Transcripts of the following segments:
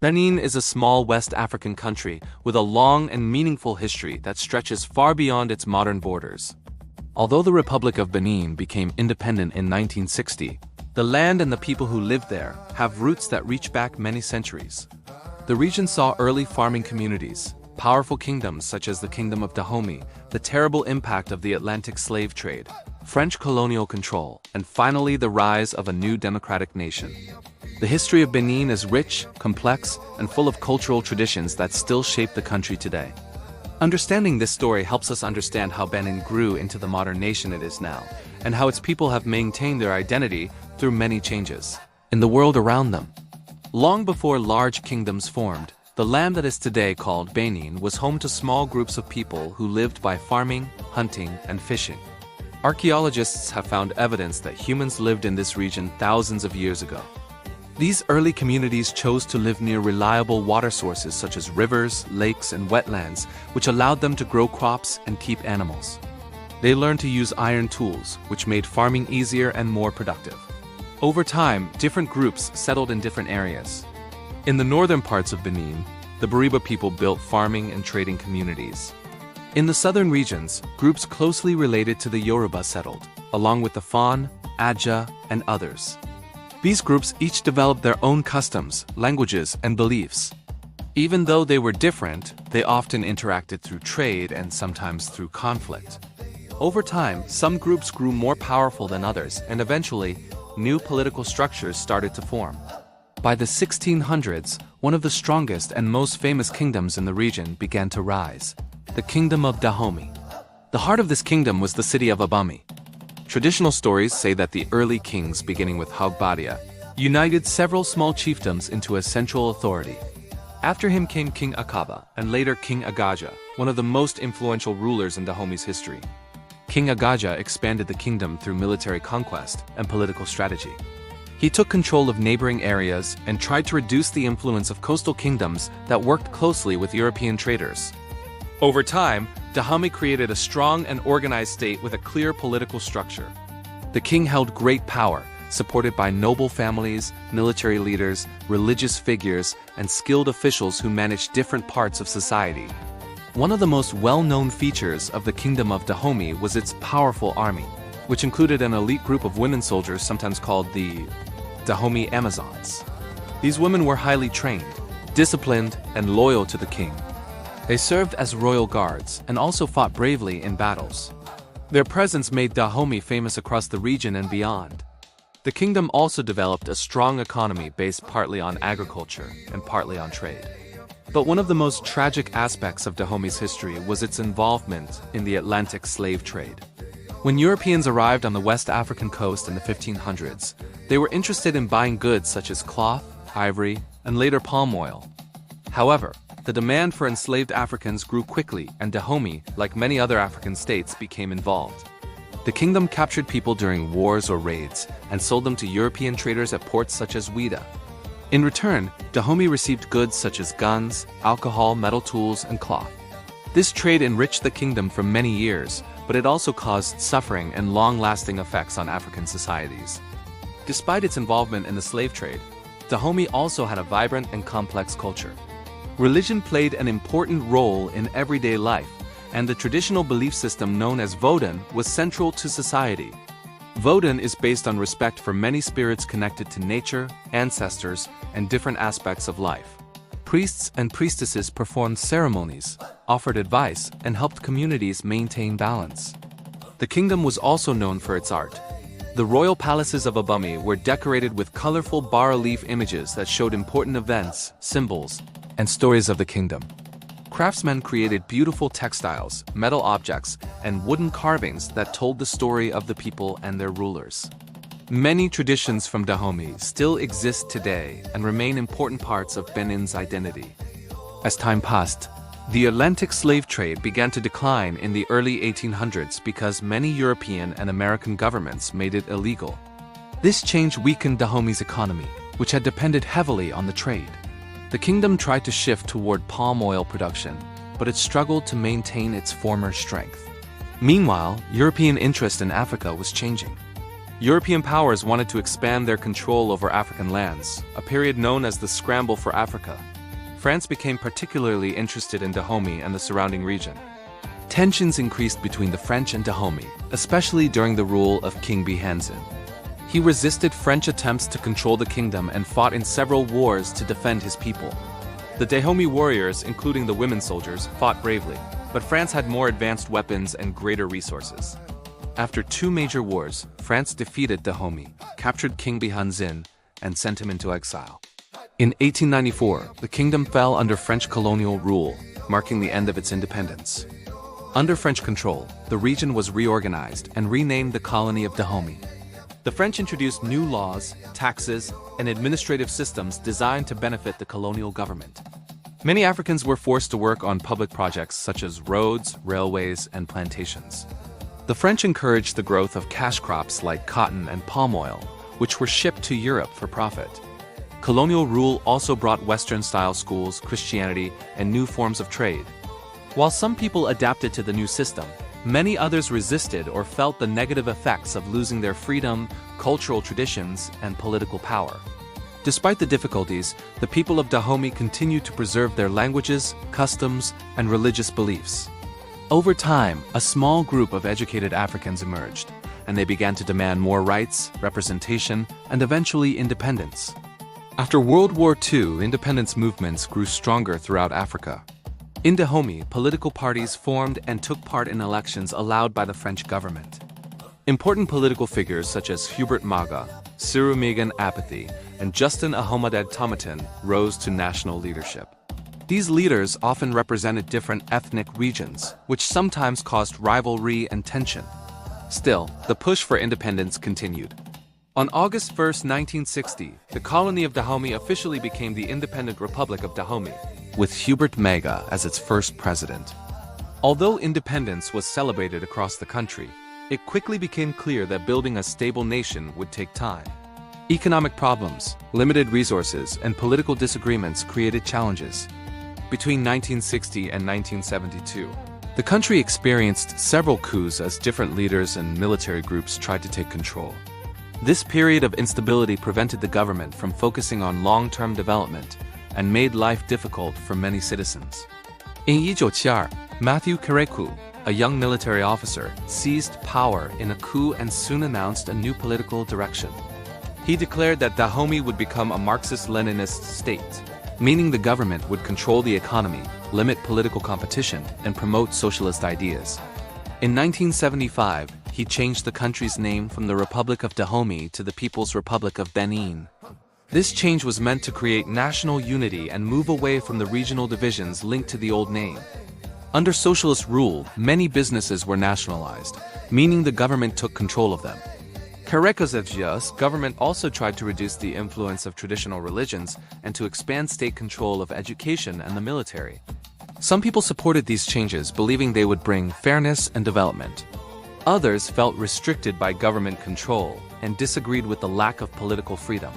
Benin is a small West African country with a long and meaningful history that stretches far beyond its modern borders. Although the Republic of Benin became independent in 1960, the land and the people who lived there have roots that reach back many centuries. The region saw early farming communities, powerful kingdoms such as the Kingdom of Dahomey, the terrible impact of the Atlantic slave trade, French colonial control, and finally the rise of a new democratic nation. The history of Benin is rich, complex, and full of cultural traditions that still shape the country today. Understanding this story helps us understand how Benin grew into the modern nation it is now, and how its people have maintained their identity through many changes in the world around them. Long before large kingdoms formed, the land that is today called Benin was home to small groups of people who lived by farming, hunting, and fishing. Archaeologists have found evidence that humans lived in this region thousands of years ago. These early communities chose to live near reliable water sources such as rivers, lakes, and wetlands, which allowed them to grow crops and keep animals. They learned to use iron tools, which made farming easier and more productive. Over time, different groups settled in different areas. In the northern parts of Benin, the Bariba people built farming and trading communities. In the southern regions, groups closely related to the Yoruba settled, along with the Fon, Adja, and others. These groups each developed their own customs, languages, and beliefs. Even though they were different, they often interacted through trade and sometimes through conflict. Over time, some groups grew more powerful than others, and eventually, new political structures started to form. By the 1600s, one of the strongest and most famous kingdoms in the region began to rise, the Kingdom of Dahomey. The heart of this kingdom was the city of Abami. Traditional stories say that the early kings, beginning with Hagbadia, united several small chiefdoms into a central authority. After him came King Akaba, and later King Agaja, one of the most influential rulers in Dahomey's history. King Agaja expanded the kingdom through military conquest and political strategy. He took control of neighboring areas and tried to reduce the influence of coastal kingdoms that worked closely with European traders. Over time, Dahomey created a strong and organized state with a clear political structure. The king held great power, supported by noble families, military leaders, religious figures, and skilled officials who managed different parts of society. One of the most well-known features of the Kingdom of Dahomey was its powerful army, which included an elite group of women soldiers sometimes called the Dahomey Amazons. These women were highly trained, disciplined, and loyal to the king. They served as royal guards and also fought bravely in battles. Their presence made Dahomey famous across the region and beyond. The kingdom also developed a strong economy based partly on agriculture and partly on trade. But one of the most tragic aspects of Dahomey's history was its involvement in the Atlantic slave trade. When Europeans arrived on the West African coast in the 1500s, they were interested in buying goods such as cloth, ivory, and later palm oil. However, the demand for enslaved Africans grew quickly, and Dahomey, like many other African states, became involved. The kingdom captured people during wars or raids and sold them to European traders at ports such as Ouidah. In return, Dahomey received goods such as guns, alcohol, metal tools, and cloth. This trade enriched the kingdom for many years, but it also caused suffering and long-lasting effects on African societies. Despite its involvement in the slave trade, Dahomey also had a vibrant and complex culture. Religion played an important role in everyday life, and the traditional belief system known as Vodun was central to society. Vodun is based on respect for many spirits connected to nature, ancestors, and different aspects of life. Priests and priestesses performed ceremonies, offered advice, and helped communities maintain balance. The kingdom was also known for its art. The royal palaces of Abami were decorated with colorful bas-relief images that showed important events, symbols, and stories of the kingdom. Craftsmen created beautiful textiles, metal objects, and wooden carvings that told the story of the people and their rulers. Many traditions from Dahomey still exist today and remain important parts of Benin's identity. As time passed, the Atlantic slave trade began to decline in the early 1800s because many European and American governments made it illegal. This change weakened Dahomey's economy, which had depended heavily on the trade. The kingdom tried to shift toward palm oil production, but it struggled to maintain its former strength. Meanwhile, European interest in Africa was changing. European powers wanted to expand their control over African lands, a period known as the Scramble for Africa. France became particularly interested in Dahomey and the surrounding region. Tensions increased between the French and Dahomey, especially during the rule of King Bihanzin. He resisted French attempts to control the kingdom and fought in several wars to defend his people. The Dahomey warriors, including the women soldiers, fought bravely, but France had more advanced weapons and greater resources. After two major wars, France defeated Dahomey, captured King Bihanzin, and sent him into exile. In 1894, the kingdom fell under French colonial rule, marking the end of its independence. Under French control, the region was reorganized and renamed the colony of Dahomey. The French introduced new laws, taxes, and administrative systems designed to benefit the colonial government. Many Africans were forced to work on public projects such as roads, railways, and plantations. The French encouraged the growth of cash crops like cotton and palm oil, which were shipped to Europe for profit. Colonial rule also brought Western-style schools, Christianity, and new forms of trade. While some people adapted to the new system, many others resisted or felt the negative effects of losing their freedom, cultural traditions, and political power. Despite the difficulties, the people of Dahomey continued to preserve their languages, customs, and religious beliefs. Over time, a small group of educated Africans emerged, and they began to demand more rights, representation, and eventually independence. After World War II, independence movements grew stronger throughout Africa. In Dahomey, political parties formed and took part in elections allowed by the French government. Important political figures such as Hubert Maga, Sirumegan Apathy, and Justin Ahomaded Tomatin rose to national leadership. These leaders often represented different ethnic regions, which sometimes caused rivalry and tension. Still, the push for independence continued. On August 1, 1960, the colony of Dahomey officially became the independent Republic of Dahomey, with Hubert Maga as its first president. Although independence was celebrated across the country, it quickly became clear that building a stable nation would take time. Economic problems, limited resources, and political disagreements created challenges. Between 1960 and 1972, the country experienced several coups as different leaders and military groups tried to take control. This period of instability prevented the government from focusing on long-term development and made life difficult for many citizens. In 1972, Matthew Kerekou, a young military officer, seized power in a coup and soon announced a new political direction. He declared that Dahomey would become a Marxist-Leninist state, meaning the government would control the economy, limit political competition, and promote socialist ideas. In 1975, he changed the country's name from the Republic of Dahomey to the People's Republic of Benin. This change was meant to create national unity and move away from the regional divisions linked to the old name. Under socialist rule, many businesses were nationalized, meaning the government took control of them. Kerekou's government also tried to reduce the influence of traditional religions and to expand state control of education and the military. Some people supported these changes, believing they would bring fairness and development. Others felt restricted by government control and disagreed with the lack of political freedom.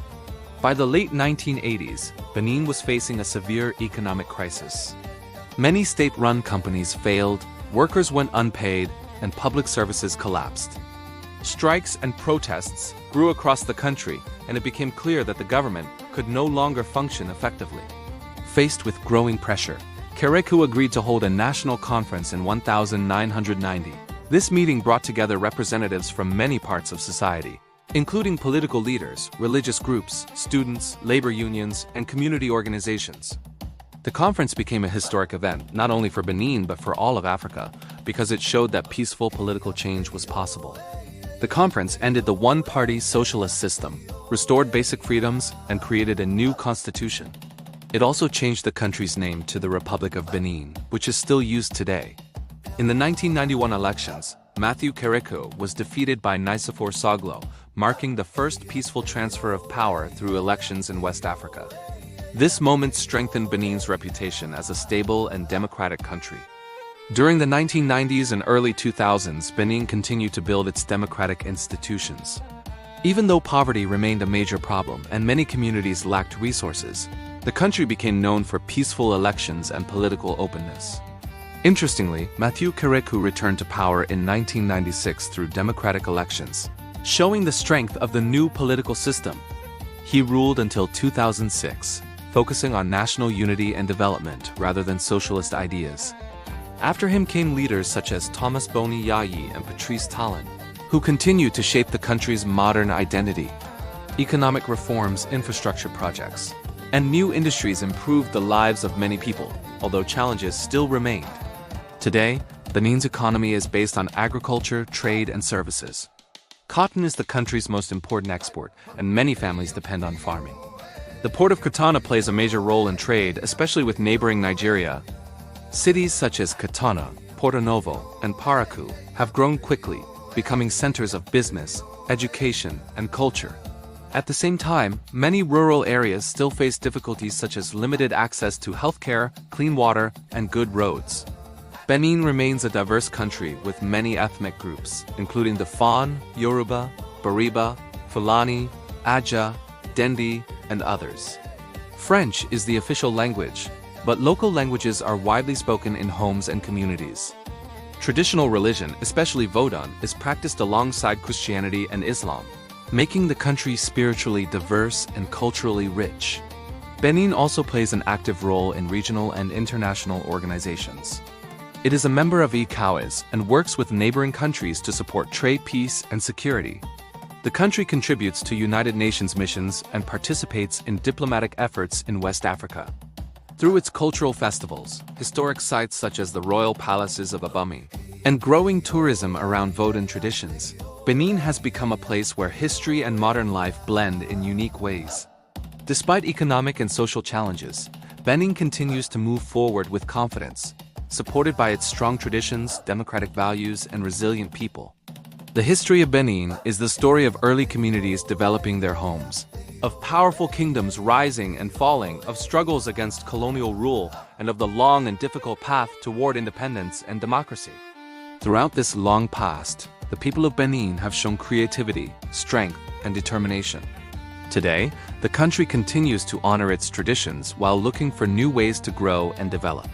By the late 1980s, Benin was facing a severe economic crisis. Many state-run companies failed, workers went unpaid, and public services collapsed. Strikes and protests grew across the country, and it became clear that the government could no longer function effectively. Faced with growing pressure, Kerekou agreed to hold a national conference in 1990. This meeting brought together representatives from many parts of society, including political leaders, religious groups, students, labor unions, and community organizations. The conference became a historic event, not only for Benin but for all of Africa, because it showed that peaceful political change was possible. The conference ended the one-party socialist system, restored basic freedoms, and created a new constitution. It also changed the country's name to the Republic of Benin, which is still used today. In the 1991 elections, Matthew Kerekou was defeated by Nicephore Soglo, marking the first peaceful transfer of power through elections in West Africa. This moment strengthened Benin's reputation as a stable and democratic country. During the 1990s and early 2000s, Benin continued to build its democratic institutions. Even though poverty remained a major problem and many communities lacked resources, the country became known for peaceful elections and political openness. Interestingly, Matthew Kerekou returned to power in 1996 through democratic elections. showing the strength of the new political system. He ruled until 2006, focusing on national unity and development rather than socialist ideas. After him came leaders such as Thomas Boni Yayi and Patrice Talon, who continued to shape the country's modern identity. Economic reforms, infrastructure projects, and new industries improved the lives of many people, although challenges still remained. Today, Benin's economy is based on agriculture, trade, and services. Cotton is the country's most important export, and many families depend on farming. The port of Katana plays a major role in trade, especially with neighboring Nigeria. Cities such as Katana, Porto Novo, and Parakou have grown quickly, becoming centers of business, education, and culture. At the same time, many rural areas still face difficulties such as limited access to healthcare, clean water, and good roads. Benin remains a diverse country with many ethnic groups, including the Fon, Yoruba, Bariba, Fulani, Aja, Dendi, and others. French is the official language, but local languages are widely spoken in homes and communities. Traditional religion, especially Vodun, is practiced alongside Christianity and Islam, making the country spiritually diverse and culturally rich. Benin also plays an active role in regional and international organizations. It is a member of ECOWAS and works with neighboring countries to support trade, peace, and security. The country contributes to United Nations missions and participates in diplomatic efforts in West Africa. Through its cultural festivals, historic sites such as the royal palaces of Abomey, and growing tourism around Vodun traditions, Benin has become a place where history and modern life blend in unique ways. Despite economic and social challenges, Benin continues to move forward with confidence, supported by its strong traditions, democratic values, and resilient people. The history of Benin is the story of early communities developing their homes, of powerful kingdoms rising and falling, of struggles against colonial rule, and of the long and difficult path toward independence and democracy. Throughout this long past, the people of Benin have shown creativity, strength, and determination. Today, the country continues to honor its traditions while looking for new ways to grow and develop.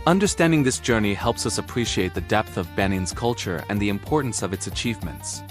Understanding this journey helps us appreciate the depth of Benin's culture and the importance of its achievements.